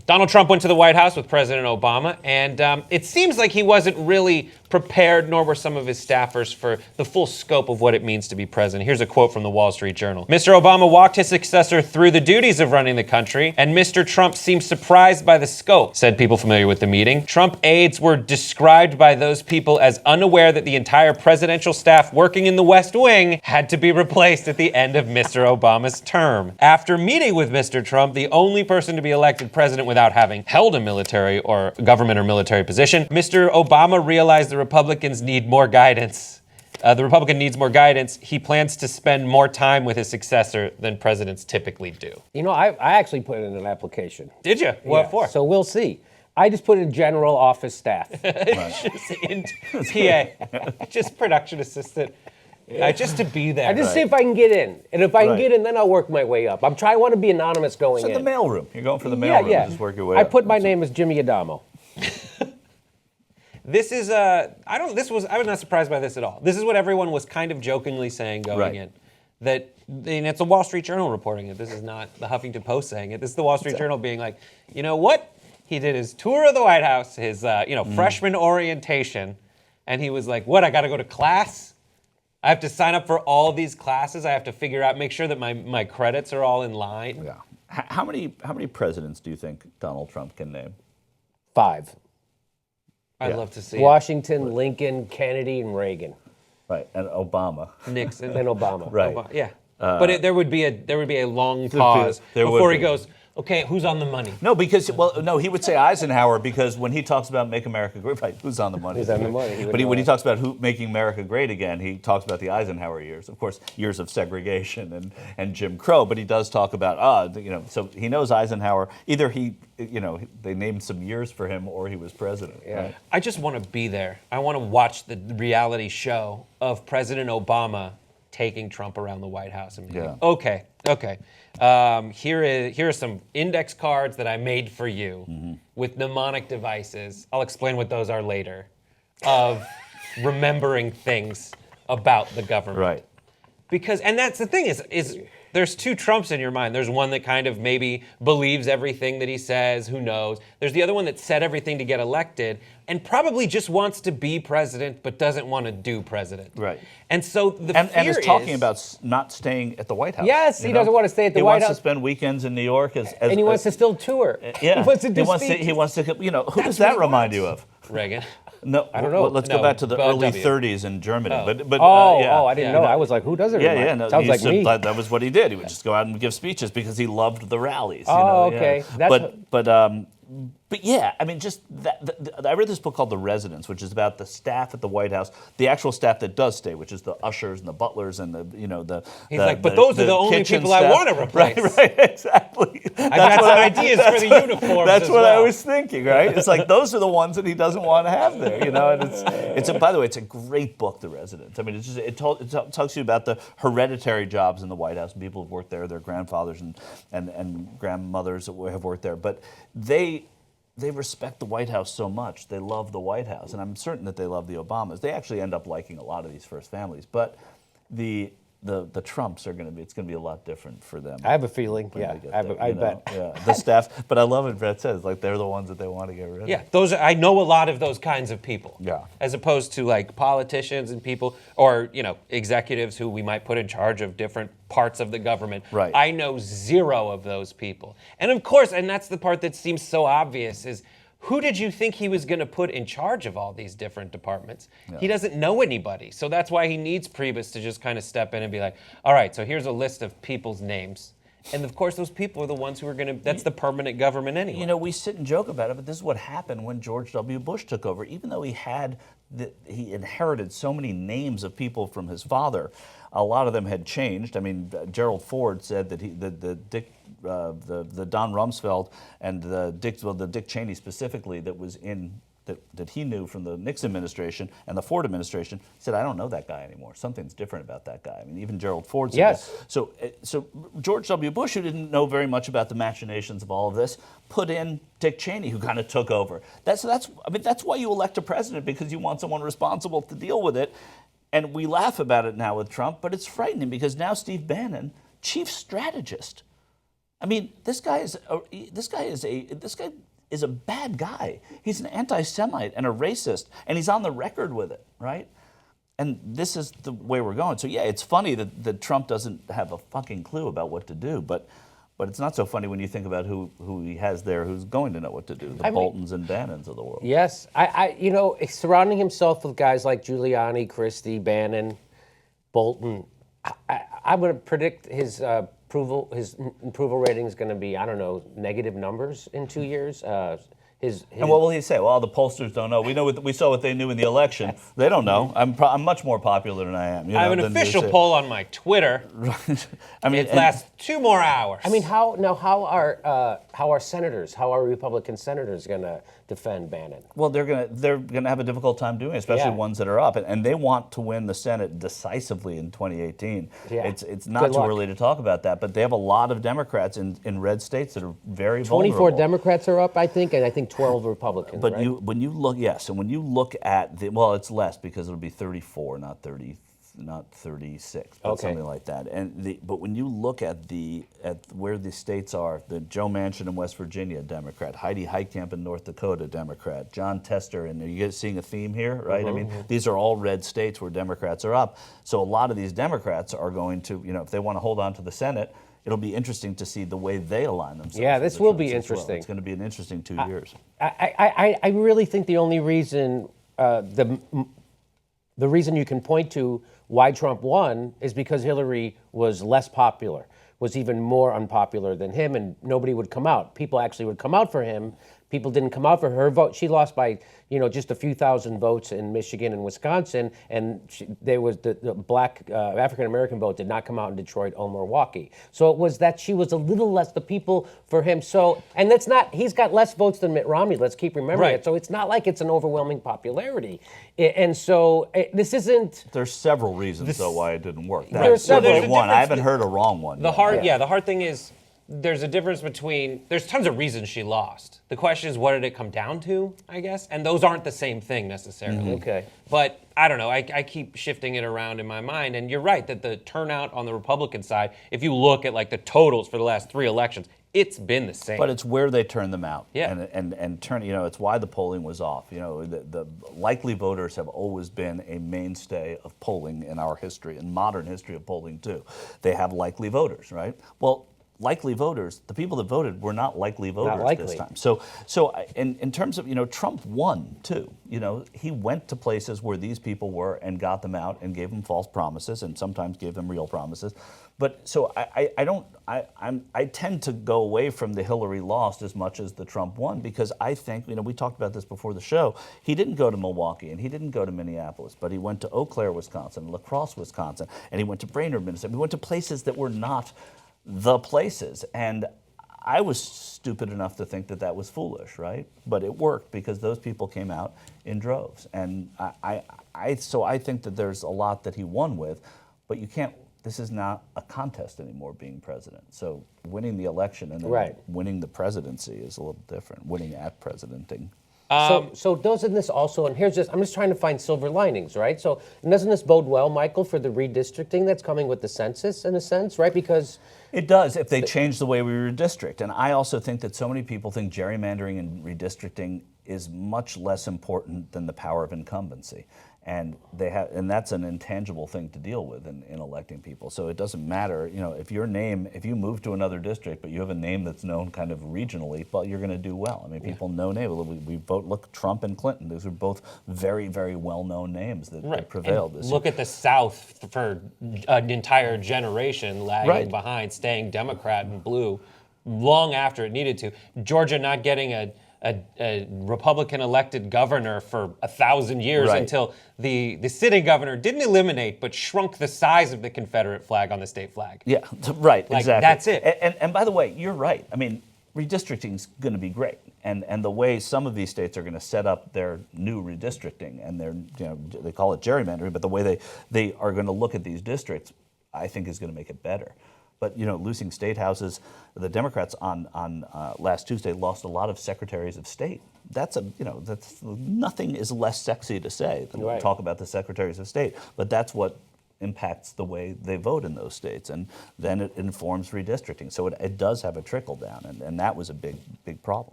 Donald Trump went to the White House with President Obama, and it seems like he wasn't really prepared, nor were some of his staffers, for the full scope of what it means to be president. Here's a quote from the Wall Street Journal. Mr. Obama walked his successor through the duties of running the country, and Mr. Trump seemed surprised by the scope, said people familiar with the meeting. Trump aides were described by those people as unaware that the entire presidential staff working in the West Wing had to be replaced at the end of Mr. Obama's term. After meeting with Mr. Trump, the only person to be elected president without having held a military or government or military position, Mr. Obama realized the Republicans need more guidance. The Republican needs more guidance. He plans to spend more time with his successor than presidents typically do. You know, I actually put in an application. Did you? What for? So we'll see. I just put in general office staff. Just in PA, just production assistant. Just to be there. I just see if I can get in. And if I can get in, then I'll work my way up. I want to be anonymous going in. So the mailroom. You're going for the mailroom. Yeah. Just work your way up. I put my name as Jimmy Adamo. This is I was not surprised by this at all. This is what everyone was kind of jokingly saying going in. That, and it's the Wall Street Journal reporting it. This is not the Huffington Post saying it. This is the Wall Street Journal being like, you know what? He did his tour of the White House, his freshman orientation, and he was like, what, I got to go to class? I have to sign up for all of these classes. I have to figure out, make sure that my credits are all in line. Yeah. How many presidents do you think Donald Trump can name? 5. I'd love to see Washington, Lincoln, Kennedy, and Reagan. Right, and Obama. Nixon. And Obama. Right. Yeah. But there would be a long pause before he goes, okay, who's on the money? No, because, he would say Eisenhower, because when he talks about Make America Great, right, who's on the money? Who's on the money? But when he talks about making America great again, he talks about the Eisenhower years. Of course, years of segregation and Jim Crow, but he does talk about, so he knows Eisenhower. Either they named some years for him or he was president. Yeah. Right? I just want to be there. I want to watch the reality show of President Obama taking Trump around the White House and being like, okay. Here are some index cards that I made for you with mnemonic devices. I'll explain what those are later. Of remembering things about the government. Right. Because, and that's the thing is there's 2 Trumps in your mind. There's one that kind of maybe believes everything that he says, who knows. There's the other one that said everything to get elected and probably just wants to be president but doesn't want to do president. Right. And so the and is talking about not staying at the White House. Yes, he doesn't want to stay at the White House. He wants to spend weekends in New York. And he wants to still tour. Yeah. He wants to do He wants to, who does that remind you of? Reagan. No, I don't know. Well, let's go back to the early 30s in Germany. Oh. But I didn't know. I was like, who does it remind? Yeah. No, sounds like me. That was what he did. He would just go out and give speeches because he loved the rallies. Okay. Yeah. But yeah, I mean, just I read this book called The Residents, which is about the staff at the White House, the actual staff that does stay, which is the ushers and the butlers and He's like, but those are the only people I want to replace. Right, exactly. I got some ideas for the uniforms. That's what I was thinking, right? It's like those are the ones that he doesn't want to have there, And by the way, it's a great book, The Residents. I mean, it talks to you about the hereditary jobs in the White House, and people who've worked there, their grandfathers and grandmothers that have worked there, but they respect the White House so much. They love the White House, and I'm certain that they love the Obamas. They actually end up liking a lot of these first families, but the Trumps it's going to be a lot different for them. I have a feeling. Yeah, I bet. Yeah, the staff. But I love what Brett says. Like they're the ones that they want to get rid of. Yeah, I know a lot of those kinds of people. Yeah. As opposed to like politicians and people, or executives who we might put in charge of different parts of the government. Right. I know 0 of those people, and of course, and that's the part that seems so obvious is. Who did you think he was going to put in charge of all these different departments? Yeah. He doesn't know anybody. So that's why he needs Priebus to just kind of step in and be like, all right, so here's a list of people's names. And of course, those people are the ones who are going to, that's the permanent government anyway. We sit and joke about it, but this is what happened when George W. Bush took over. Even though he inherited so many names of people from his father, a lot of them had changed. I mean, Gerald Ford said that the Don Rumsfeld and the Dick Cheney specifically that was in that he knew from the Nixon administration and the Ford administration said, I don't know that guy anymore. Something's different about that guy. I mean, even Gerald Ford said that. So George W. Bush, who didn't know very much about the machinations of all of this, put in Dick Cheney, who kind of took over. That's why you elect a president, because you want someone responsible to deal with it. And we laugh about it now with Trump, but it's frightening because now Steve Bannon, chief strategist I mean, this guy is a bad guy. He's an anti-Semite and a racist, and he's on the record with it, right? And this is the way we're going. So yeah, it's funny that Trump doesn't have a fucking clue about what to do, but it's not so funny when you think about who he has there who's going to know what to do, the Boltons and Bannons of the world. Yes, surrounding himself with guys like Giuliani, Christie, Bannon, Bolton, I'm going to predict his approval rating is going to be, I don't know, negative numbers in 2 years. And what will he say? Well, the pollsters don't know. We saw what they knew in the election. They don't know. I'm much more popular than I am. I have an official poll on my Twitter. I mean, it lasts 2 more hours. I mean, how are senators, how are Republican senators going to defend Bannon? Well, they're gonna have a difficult time doing it, especially ones that are up, and they want to win the Senate decisively in 2018. Yeah. It's not too early to talk about that, but they have a lot of Democrats in red states that are very vulnerable. 24 Democrats are up, I think, and I think 12 Republicans. But right? when you look at it's less because it'll be 34, not 30. Not 36, but something like that. But when you look at where the states are, the Joe Manchin in West Virginia, Democrat, Heidi Heitkamp in North Dakota, Democrat, John Tester, and you're seeing a theme here, right? I mean, these are all red states where Democrats are up. So a lot of these Democrats are going to, if they want to hold on to the Senate, it'll be interesting to see the way they align themselves. Yeah, this will be interesting. Well. It's going to be an interesting 2 years. I really think the only reason the reason you can point to why Trump won is because Hillary was less popular, was even more unpopular than him, and nobody would come out. People actually would come out for him. People didn't come out for her vote. She lost by, just a few thousand votes in Michigan and Wisconsin, and there was the black African-American vote did not come out in Detroit or Milwaukee. So it was that she was a little less the people for him. So, and that's not, he's got less votes than Mitt Romney, let's keep remembering it. So it's not like it's an overwhelming popularity. And so this isn't... There's several reasons, though, why it didn't work. There's several. One. I haven't heard a wrong one. The hard thing is, there's a difference between, there's tons of reasons she lost. The question is, what did it come down to, I guess? And those aren't the same thing necessarily. Okay. But I don't know, I keep shifting it around in my mind, and you're right that the turnout on the Republican side, if you look at like the totals for the last 3 elections, it's been the same. But it's where they turn them out. Yeah. And turn, it's why the polling was off. The likely voters have always been a mainstay of polling in our history, in modern history of polling too. They have likely voters, right? Well, likely voters, the people that voted were not likely voters this time. So in terms of, Trump won too. He went to places where these people were and got them out and gave them false promises and sometimes gave them real promises. But so I tend to go away from the Hillary lost as much as the Trump won, because I think, we talked about this before the show, he didn't go to Milwaukee and he didn't go to Minneapolis, but he went to Eau Claire, Wisconsin, La Crosse, Wisconsin, and he went to Brainerd, Minnesota. He went to places that were not the places. And I was stupid enough to think that was foolish, right? But it worked because those people came out in droves. And so I think that there's a lot that he won with, but you can't, this is not a contest anymore, being president. So winning the election and then winning the presidency is a little different, winning at presidenting. So doesn't this also, and here's I'm just trying to find silver linings, right? So doesn't this bode well, Michael, for the redistricting that's coming with the census in a sense, right? Because it does if they change the way we redistrict. And I also think that so many people think gerrymandering and redistricting is much less important than the power of incumbency. And that's an intangible thing to deal with in electing people. So it doesn't matter, if if you move to another district, but you have a name that's known kind of regionally, well, you're going to do well. I mean, people know names. We vote, look, Trump and Clinton. Those are both very, very well-known names that prevailed. Look at the South for an entire generation lagging behind, staying Democrat and blue long after it needed to. Georgia not getting a Republican elected governor for 1,000 years until the sitting governor didn't eliminate but shrunk the size of the Confederate flag on the state flag. Yeah, right, exactly. That's it. And by the way, you're right. I mean, redistricting is going to be great. And the way some of these states are going to set up their new redistricting, and they call it gerrymandering, but the way they are going to look at these districts, I think is going to make it better. But losing state houses, the Democrats on last Tuesday lost a lot of secretaries of state. That's nothing is less sexy to say than talk about the secretaries of state. But that's what impacts the way they vote in those states, and then it informs redistricting. So it does have a trickle down, and that was a big problem.